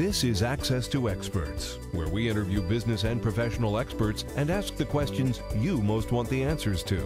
This is Access to Experts, where we interview business and professional experts and ask the questions you most want the answers to.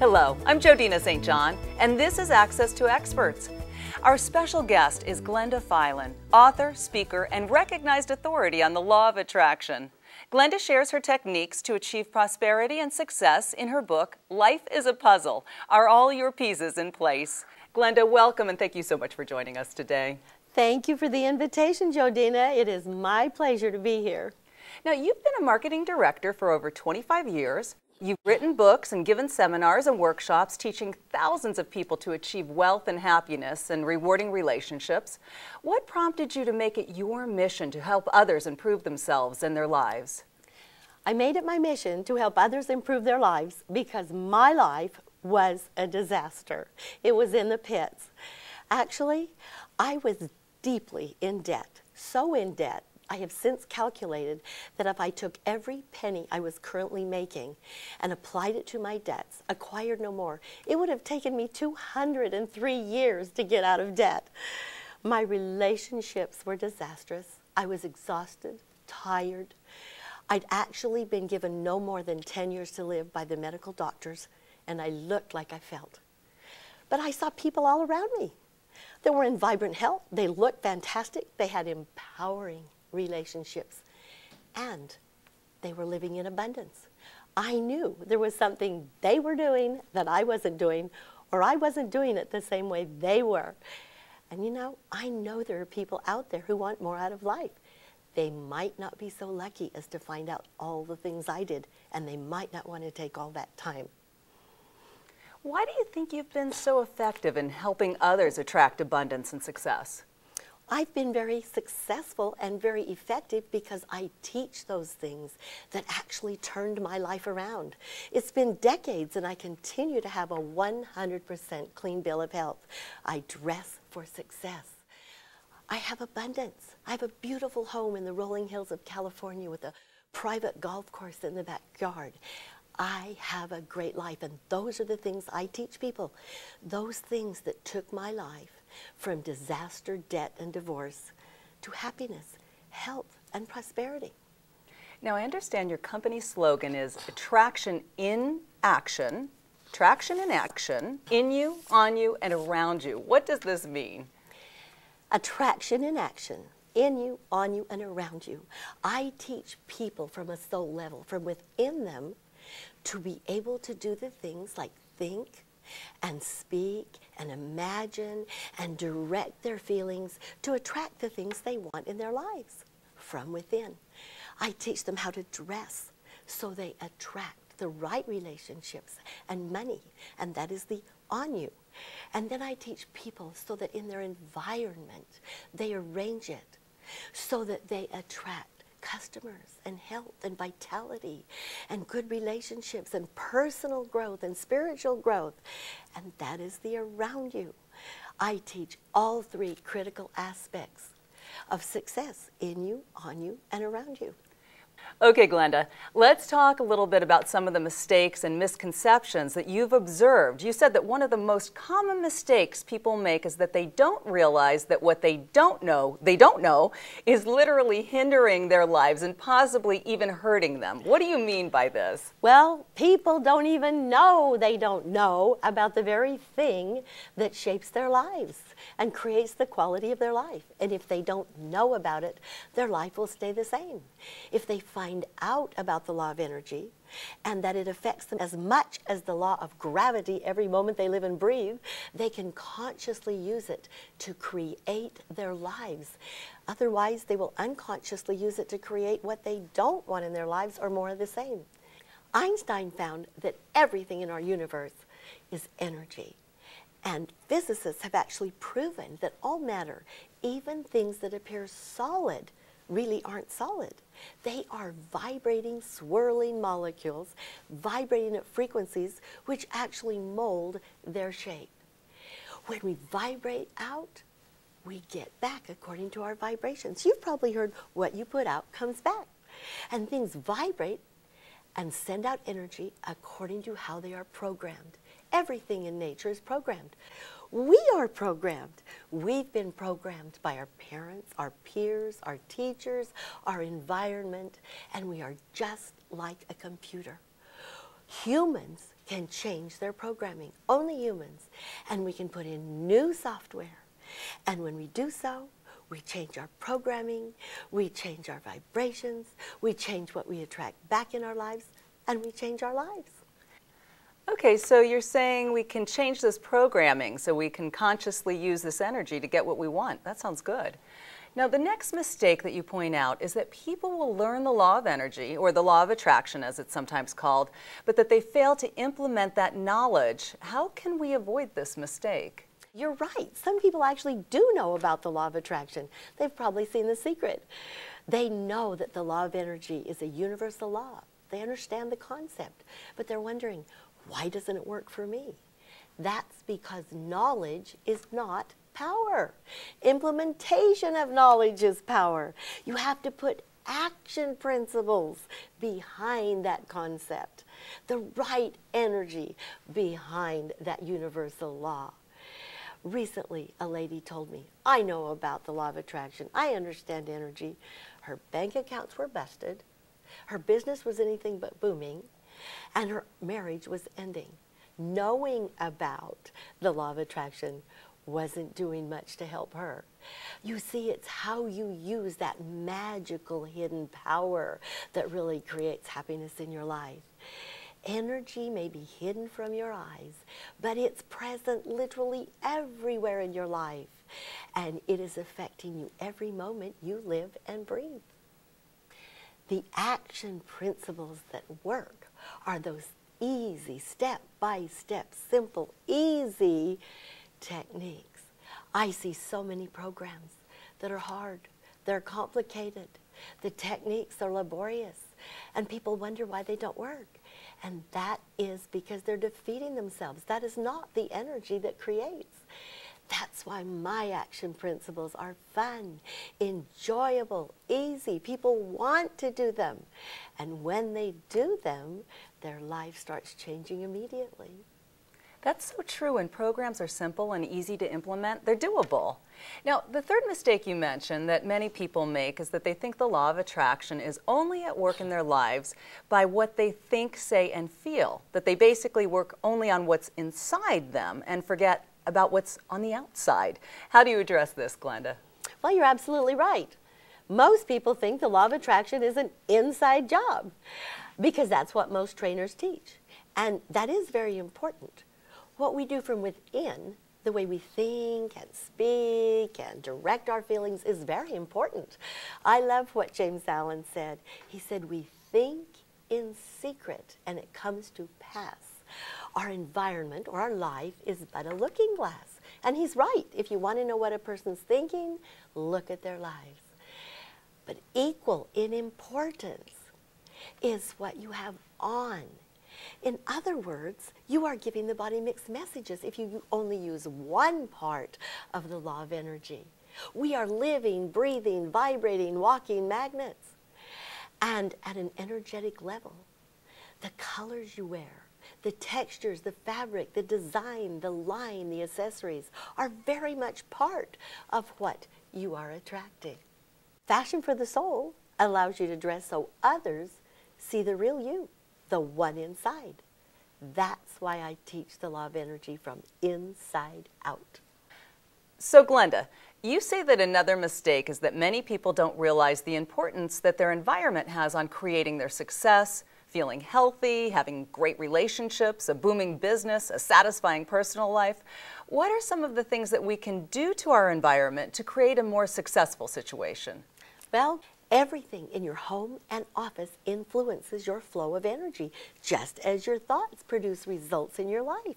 Hello, I'm Jodina St. John, and this is Access to Experts. Our special guest is Glenda Feilen, author, speaker, and recognized authority on the law of attraction. Glenda shares her techniques to achieve prosperity and success in her book, Life is a Puzzle. Are all your pieces in place? Glenda, welcome, and thank you so much for joining us today. Thank you for the invitation, Jodina. It is my pleasure to be here. Now, you've been a marketing director for over 25 years. You've written books and given seminars and workshops teaching thousands of people to achieve wealth and happiness and rewarding relationships. What prompted you to make it your mission to help others improve themselves and their lives? I made it my mission to help others improve their lives because my life was a disaster. It was in the pits. Actually, I was deeply in debt, so in debt. I have since calculated that if I took every penny I was currently making and applied it to my debts, acquired no more, it would have taken me 203 years to get out of debt. My relationships were disastrous. I was exhausted, tired. I'd actually been given no more than 10 years to live by the medical doctors, and I looked like I felt. But I saw people all around me. They were in vibrant health. They looked fantastic. They had empowering relationships, and they were living in abundance. I knew there was something they were doing that I wasn't doing, or I wasn't doing it the same way they were. And you know, I know there are people out there who want more out of life. They might not be so lucky as to find out all the things I did, and they might not want to take all that time. Why do you think you've been so effective in helping others attract abundance and success? I've been very successful and very effective because I teach those things that actually turned my life around. It's been decades and I continue to have a 100% clean bill of health. I dress for success. I have abundance. I have a beautiful home in the rolling hills of California with a private golf course in the backyard. I have a great life, and those are the things I teach people. Those things that took my life from disaster, debt, and divorce to happiness, health, and prosperity. Now, I understand your company slogan is attraction in action, in you, on you, and around you. What does this mean? Attraction in action, in you, on you, and around you. I teach people from a soul level, from within them, to be able to do the things like think and speak and imagine and direct their feelings to attract the things they want in their lives from within. I teach them how to dress so they attract the right relationships and money, and that is the on you. And then I teach people so that in their environment they arrange it so that they attract customers and health and vitality and good relationships and personal growth and spiritual growth. And that is the around you. I teach all three critical aspects of success: in you, on you, and around you. Okay, Glenda, let's talk a little bit about some of the mistakes and misconceptions that you've observed. You said that one of the most common mistakes people make is that they don't realize that what they don't know is literally hindering their lives and possibly even hurting them. What do you mean by this? Well, people don't even know they don't know about the very thing that shapes their lives and creates the quality of their life. And if they don't know about it, their life will stay the same. If they find out about the law of energy and that it affects them as much as the law of gravity every moment they live and breathe, they can consciously use it to create their lives. Otherwise, they will unconsciously use it to create what they don't want in their lives or more of the same. Einstein found that everything in our universe is energy. And physicists have actually proven that all matter, even things that appear solid, really aren't solid. They are vibrating, swirling molecules, vibrating at frequencies which actually mold their shape. When we vibrate out, we get back according to our vibrations. You've probably heard what you put out comes back. And things vibrate and send out energy according to how they are programmed. Everything in nature is programmed. We are programmed. We've been programmed by our parents, our peers, our teachers, our environment, and we are just like a computer. Humans can change their programming, only humans, and we can put in new software. And when we do so, we change our programming, we change our vibrations, we change what we attract back in our lives, and we change our lives. Okay, so you're saying we can change this programming so we can consciously use this energy to get what we want. That sounds good. Now, the next mistake that you point out is that people will learn the law of energy, or the law of attraction as it's sometimes called, but that they fail to implement that knowledge. How can we avoid this mistake? You're right. Some people actually do know about the law of attraction. They've probably seen The Secret. They know that the law of energy is a universal law. They understand the concept, but they're wondering, why doesn't it work for me? That's because knowledge is not power. Implementation of knowledge is power. You have to put action principles behind that concept, the right energy behind that universal law. Recently, a lady told me, I know about the law of attraction. I understand energy. Her bank accounts were busted. Her business was anything but booming. And her marriage was ending. Knowing about the law of attraction wasn't doing much to help her. You see, it's how you use that magical hidden power that really creates happiness in your life. Energy may be hidden from your eyes, but it's present literally everywhere in your life. And it is affecting you every moment you live and breathe. The action principles that work are those easy, step-by-step, simple, easy techniques. I see so many programs that are hard, they're complicated, the techniques are laborious, and people wonder why they don't work. And that is because they're defeating themselves. That is not the energy that creates. That's why my action principles are fun, enjoyable, easy. People want to do them. And when they do them, their life starts changing immediately. That's so true. When programs are simple and easy to implement, they're doable. Now, the third mistake you mentioned that many people make is that they think the law of attraction is only at work in their lives by what they think, say, and feel, that they basically work only on what's inside them and forget about what's on the outside. How do you address this, Glenda? Well, you're absolutely right. Most people think the law of attraction is an inside job because that's what most trainers teach. And that is very important. What we do from within, the way we think and speak and direct our feelings, is very important. I love what James Allen said. He said, we think in secret and it comes to pass. Our environment or our life is but a looking glass. And he's right. If you want to know what a person's thinking, look at their lives. But equal in importance is what you have on. In other words, you are giving the body mixed messages if you only use one part of the law of energy. We are living, breathing, vibrating, walking magnets. And at an energetic level, the colors you wear, the textures, the fabric, the design, the line, the accessories are very much part of what you are attracting. Fashion for the soul allows you to dress so others see the real you, the one inside. That's why I teach the law of energy from inside out. So, Glenda, you say that another mistake is that many people don't realize the importance that their environment has on creating their success, feeling healthy, having great relationships, a booming business, a satisfying personal life. What are some of the things that we can do to our environment to create a more successful situation? Well, everything in your home and office influences your flow of energy, just as your thoughts produce results in your life.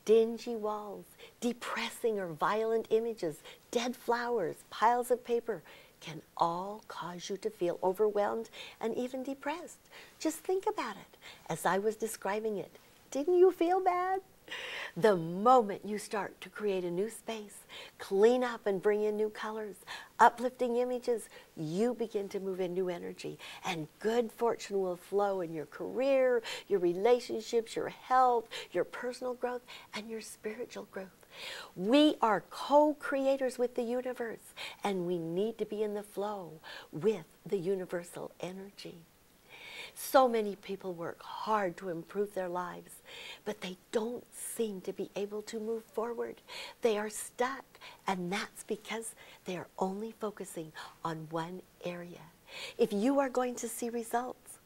Dingy walls, depressing or violent images, dead flowers, piles of paper can all cause you to feel overwhelmed and even depressed. Just think about it. As I was describing it, didn't you feel bad? The moment you start to create a new space, clean up and bring in new colors, uplifting images, you begin to move in new energy, and good fortune will flow in your career, your relationships, your health, your personal growth, and your spiritual growth. We are co-creators with the universe, and we need to be in the flow with the universal energy. So many people work hard to improve their lives, but they don't seem to be able to move forward. They are stuck, and that's because they are only focusing on one area. If you are going to see results,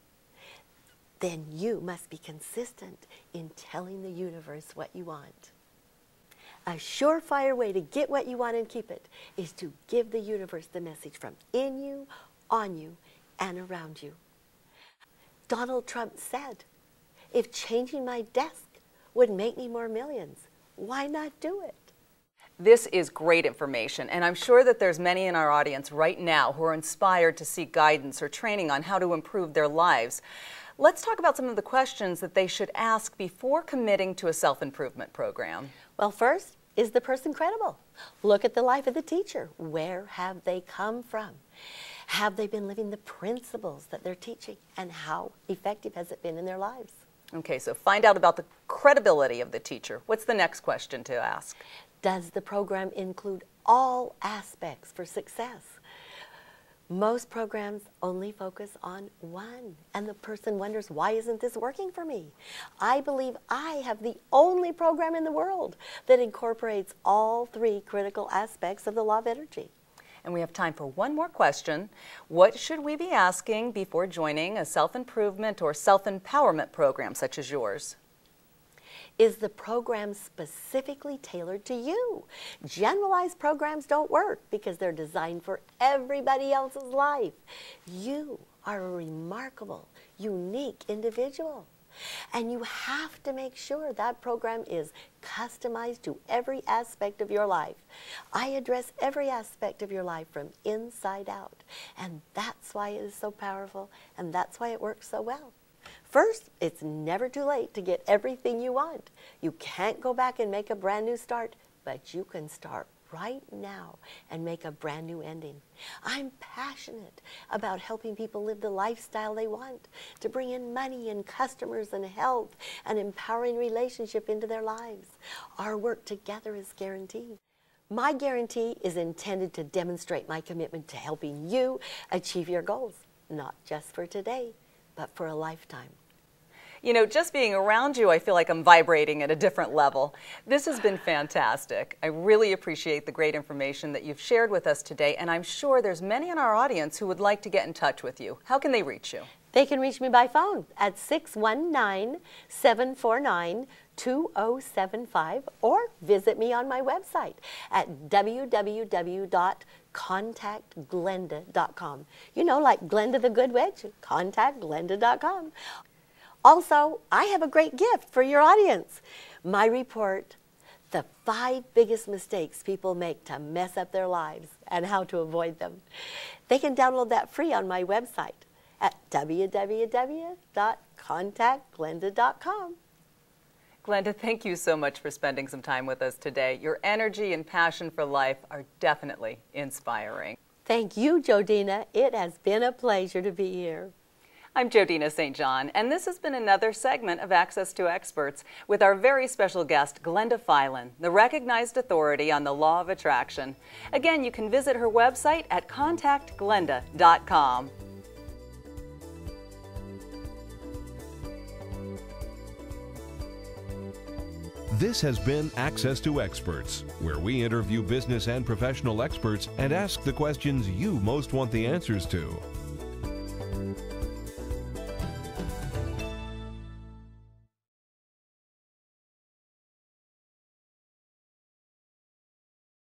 then you must be consistent in telling the universe what you want. A surefire way to get what you want and keep it is to give the universe the message from in you, on you, and around you. Donald Trump said, if changing my desk would make me more millions, why not do it? This is great information, and I'm sure that there's many in our audience right now who are inspired to seek guidance or training on how to improve their lives. Let's talk about some of the questions that they should ask before committing to a self-improvement program. Well, first, is the person credible? Look at the life of the teacher. Where have they come from? Have they been living the principles that they're teaching? And how effective has it been in their lives? Okay, so find out about the credibility of the teacher. What's the next question to ask? Does the program include all aspects for success? Most programs only focus on one, and the person wonders, why isn't this working for me? I believe I have the only program in the world that incorporates all three critical aspects of the law of energy. And we have time for one more question. What should we be asking before joining a self-improvement or self-empowerment program such as yours? Is the program specifically tailored to you? Generalized programs don't work because they're designed for everybody else's life. You are a remarkable, unique individual. And you have to make sure that program is customized to every aspect of your life. I address every aspect of your life from inside out. And that's why it is so powerful, and that's why it works so well. First, it's never too late to get everything you want. You can't go back and make a brand new start, but you can start right now and make a brand new ending. I'm passionate about helping people live the lifestyle they want, to bring in money and customers and health and empowering relationship into their lives. Our work together is guaranteed. My guarantee is intended to demonstrate my commitment to helping you achieve your goals, not just for today, but for a lifetime. You know, just being around you, I feel like I'm vibrating at a different level. This has been fantastic. I really appreciate the great information that you've shared with us today, and I'm sure there's many in our audience who would like to get in touch with you. How can they reach you? They can reach me by phone at 619-749-2075 or visit me on my website at www.contactglenda.com. You know, like Glenda the Good Witch, contactglenda.com. Also, I have a great gift for your audience. My report, The 5 Biggest Mistakes People Make to Mess Up Their Lives and How to Avoid Them. They can download that free on my website at www.contactglenda.com. Glenda, thank you so much for spending some time with us today. Your energy and passion for life are definitely inspiring. Thank you, Jodina. It has been a pleasure to be here. I'm Jodina St. John, and this has been another segment of Access to Experts with our very special guest, Glenda Feilen, the recognized authority on the law of attraction. Again, you can visit her website at contactglenda.com. This has been Access to Experts, where we interview business and professional experts and ask the questions you most want the answers to.